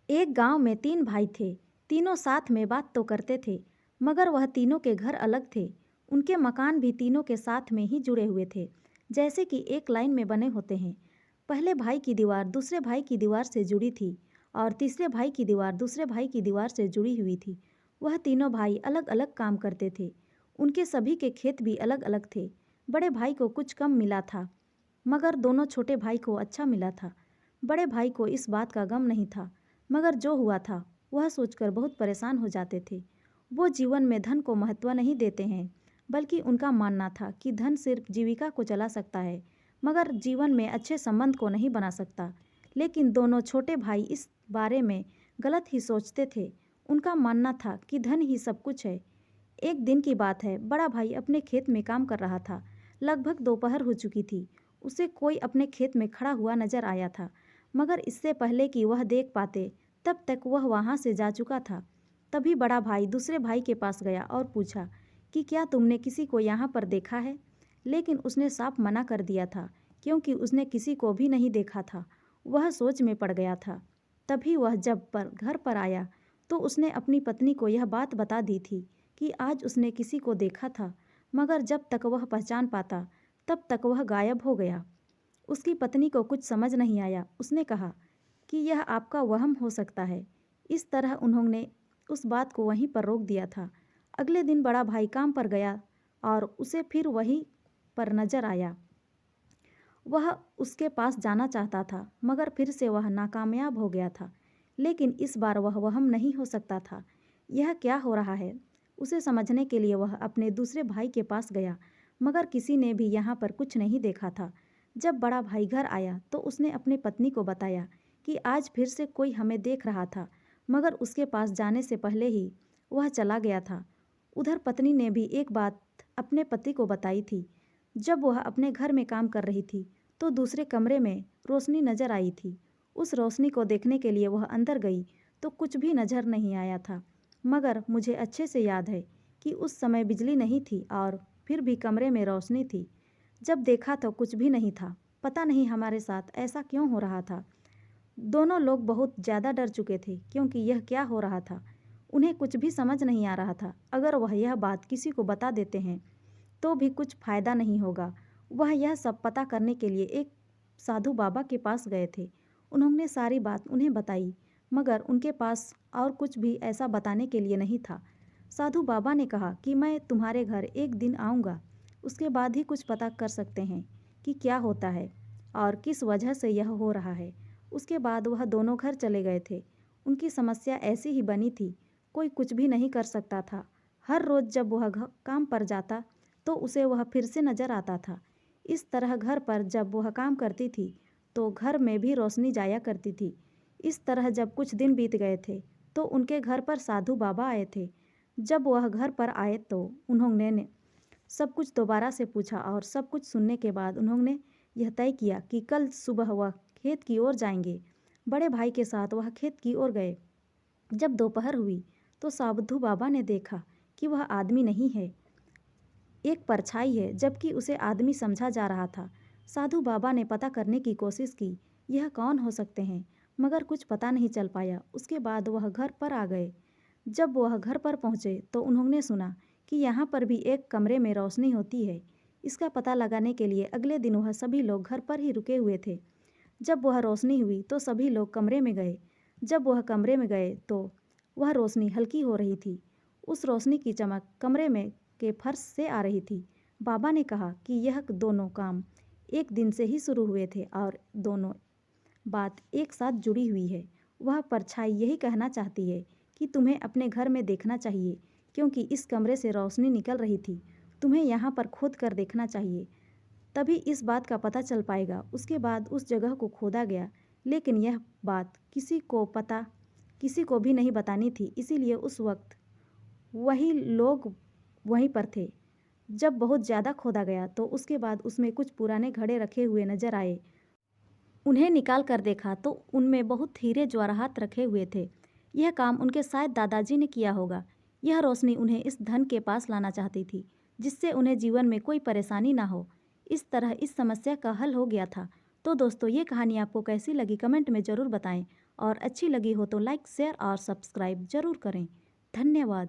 एक गांव में 3 भाई थे। तीनों साथ में बात तो करते थे, मगर वह तीनों के घर अलग थे। उनके मकान भी तीनों के साथ में ही जुड़े हुए थे, जैसे कि एक लाइन में बने होते हैं। पहले भाई की दीवार दूसरे भाई की दीवार से जुड़ी थी और तीसरे भाई की दीवार दूसरे भाई की दीवार से जुड़ी हुई थी। वह तीनों भाई अलग अलग काम करते थे। उनके सभी के खेत भी अलग अलग थे। बड़े भाई को कुछ कम मिला था, मगर दोनों छोटे भाई को अच्छा मिला था। बड़े भाई को इस बात का गम नहीं था, मगर जो हुआ था वह सोचकर बहुत परेशान हो जाते थे। वो जीवन में धन को महत्व नहीं देते हैं, बल्कि उनका मानना था कि धन सिर्फ जीविका को चला सकता है, मगर जीवन में अच्छे संबंध को नहीं बना सकता। लेकिन दोनों छोटे भाई इस बारे में गलत ही सोचते थे। उनका मानना था कि धन ही सब कुछ है। एक दिन की बात है, बड़ा भाई अपने खेत में काम कर रहा था। लगभग दोपहर हो चुकी थी। उसे कोई अपने खेत में खड़ा हुआ नजर आया था, मगर इससे पहले कि वह देख पाते तब तक वह वहाँ से जा चुका था। तभी बड़ा भाई दूसरे भाई के पास गया और पूछा कि क्या तुमने किसी को यहाँ पर देखा है? लेकिन उसने साफ मना कर दिया था, क्योंकि उसने किसी को भी नहीं देखा था। वह सोच में पड़ गया था। तभी वह जब घर पर आया तो उसने अपनी पत्नी को यह बात बता दी थी कि आज उसने किसी को देखा था, मगर जब तक वह पहचान पाता तब तक वह गायब हो गया। उसकी पत्नी को कुछ समझ नहीं आया। उसने कहा कि यह आपका वहम हो सकता है। इस तरह उन्होंने उस बात को वहीं पर रोक दिया था। अगले दिन बड़ा भाई काम पर गया और उसे फिर वहीं पर नजर आया। वह उसके पास जाना चाहता था, मगर फिर से वह नाकामयाब हो गया था। लेकिन इस बार वह वहम नहीं हो सकता था। यह क्या हो रहा है, उसे समझने के लिए वह अपने दूसरे भाई के पास गया, मगर किसी ने भी यहाँ पर कुछ नहीं देखा था। जब बड़ा भाई घर आया तो उसने अपनी पत्नी को बताया कि आज फिर से कोई हमें देख रहा था, मगर उसके पास जाने से पहले ही वह चला गया था। उधर पत्नी ने भी एक बात अपने पति को बताई थी। जब वह अपने घर में काम कर रही थी तो दूसरे कमरे में रोशनी नजर आई थी। उस रोशनी को देखने के लिए वह अंदर गई तो कुछ भी नजर नहीं आया था। मगर मुझे अच्छे से याद है कि उस समय बिजली नहीं थी और फिर भी कमरे में रोशनी थी। जब देखा तो कुछ भी नहीं था। पता नहीं हमारे साथ ऐसा क्यों हो रहा था। दोनों लोग बहुत ज़्यादा डर चुके थे, क्योंकि यह क्या हो रहा था उन्हें कुछ भी समझ नहीं आ रहा था। अगर वह यह बात किसी को बता देते हैं तो भी कुछ फायदा नहीं होगा। वह यह सब पता करने के लिए एक साधु बाबा के पास गए थे। उन्होंने सारी बात उन्हें बताई, मगर उनके पास और कुछ भी ऐसा बताने के लिए नहीं था। साधु बाबा ने कहा कि मैं तुम्हारे घर एक दिन आऊँगा, उसके बाद ही कुछ पता कर सकते हैं कि क्या होता है और किस वजह से यह हो रहा है। उसके बाद वह दोनों घर चले गए थे। उनकी समस्या ऐसी ही बनी थी, कोई कुछ भी नहीं कर सकता था। हर रोज़ जब वह काम पर जाता तो उसे वह फिर से नजर आता था। इस तरह घर पर जब वह काम करती थी तो घर में भी रोशनी जाया करती थी। इस तरह जब कुछ दिन बीत गए थे तो उनके घर पर साधु बाबा आए थे। जब वह घर पर आए तो उन्होंने सब कुछ दोबारा से पूछा और सब कुछ सुनने के बाद उन्होंने यह तय किया कि कल सुबह वह खेत की ओर जाएंगे। बड़े भाई के साथ वह खेत की ओर गए। जब दोपहर हुई तो साधु बाबा ने देखा कि वह आदमी नहीं है, एक परछाई है, जबकि उसे आदमी समझा जा रहा था। साधु बाबा ने पता करने की कोशिश की, यह कौन हो सकते हैं, मगर कुछ पता नहीं चल पाया। उसके बाद वह घर पर आ गए। जब वह घर पर पहुँचे तो उन्होंने सुना कि यहाँ पर भी एक कमरे में रोशनी होती है। इसका पता लगाने के लिए अगले दिन वह सभी लोग घर पर ही रुके हुए थे। जब वह रोशनी हुई तो सभी लोग कमरे में गए। जब वह कमरे में गए तो वह रोशनी हल्की हो रही थी। उस रोशनी की चमक कमरे में के फर्श से आ रही थी। बाबा ने कहा कि यह दोनों काम एक दिन से ही शुरू हुए थे और दोनों बात एक साथ जुड़ी हुई है। वह परछाई यही कहना चाहती है कि तुम्हें अपने घर में देखना चाहिए, क्योंकि इस कमरे से रोशनी निकल रही थी। तुम्हें यहाँ पर खोद कर देखना चाहिए, तभी इस बात का पता चल पाएगा। उसके बाद उस जगह को खोदा गया, लेकिन यह बात किसी को भी नहीं बतानी थी, इसीलिए उस वक्त वही लोग वहीं पर थे। जब बहुत ज़्यादा खोदा गया तो उसके बाद उसमें कुछ पुराने घड़े रखे हुए नजर आए। उन्हें निकाल कर देखा तो उनमें बहुत हीरे जवाहरात रखे हुए थे। यह काम उनके शायद दादाजी ने किया होगा। यह रोशनी उन्हें इस धन के पास लाना चाहती थी, जिससे उन्हें जीवन में कोई परेशानी ना हो। इस तरह इस समस्या का हल हो गया था। तो दोस्तों, ये कहानी आपको कैसी लगी कमेंट में ज़रूर बताएं और अच्छी लगी हो तो लाइक शेयर और सब्सक्राइब ज़रूर करें। धन्यवाद।